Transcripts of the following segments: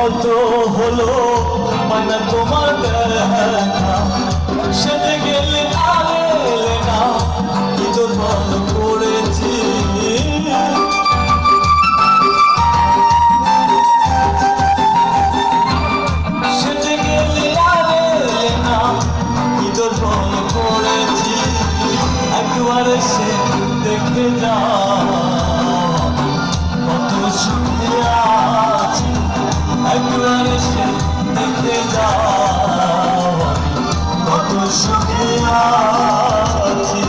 কত হলো মানে তোমার দেখা সেতে গেলে আর এলে না কি তো বল করেছি সেতে গেলে আর এলে না কি তো বল করেছি একবার এসে দেখে যাও কত সুখে আছি একবার এসে দেখে যাও কত সুখে আছি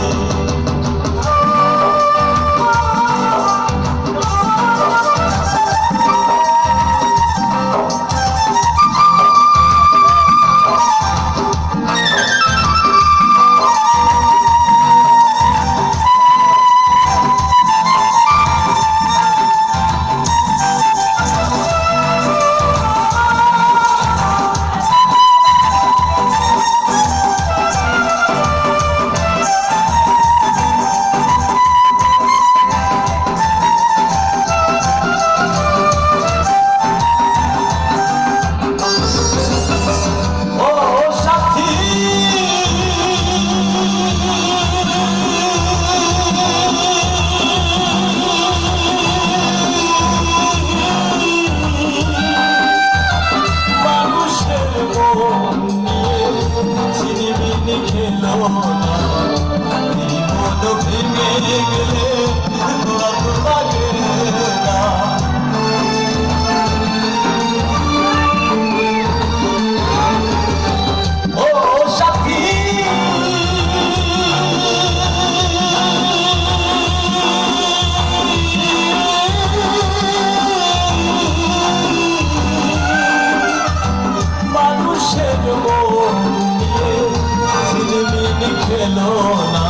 খেলো না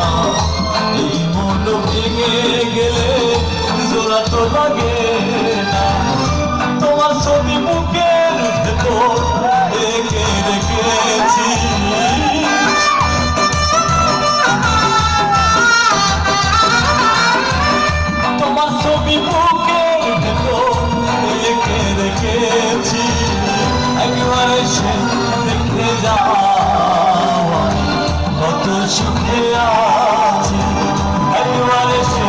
এই মন ভেঙে গেলে জোড়া তো লাগে না তোমার ছবি বুকের ভেতর রেখে রেখেছি তোমার ছবি বুকের ভেতর রেখে রেখেছি একবার এসে দেখে যাও কত সুখে আছি একবার এসে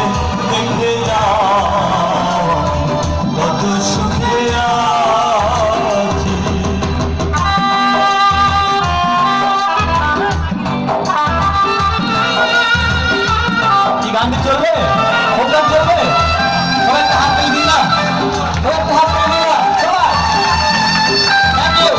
দেখে যাও কত সুখে আছি কি গান চলবে প্রোগ্রাম চলবে সবাই একটা হাত পেয়ে দিন না সবাই একটা হাত পেয়ে দিন না সবাই থ্যাংক ইউ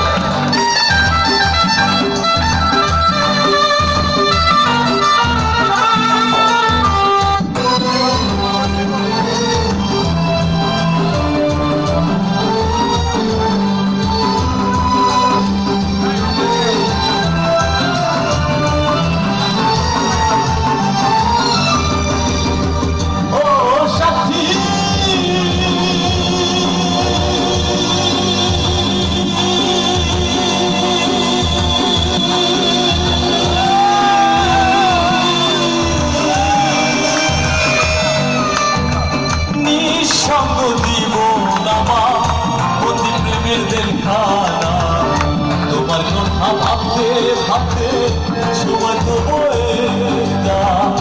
সঙ্গ দিব আমার অতি প্রেমের দেখানা তোমার কথা ভাবতে ভাবতে সময় তো বয়ে যায়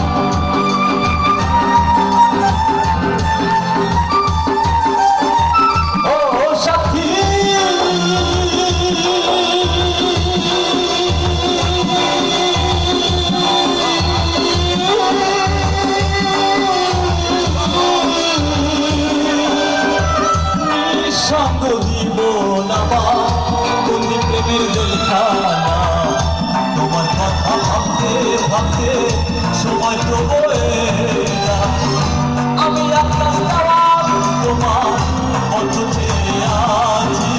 ও সাথী সঙ্গ দিব না বন্দি প্রেমের জলখানা তোমার কথা ভাবতে ভাবতে সময় তো বয়ে আমি আকাশ তারা তোমার মত চেয়ে আছি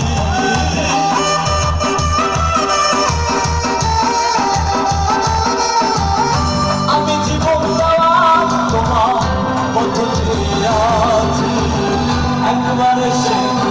আমি জীবন তারা তোমার মত চেয়ে আছি একবার এসে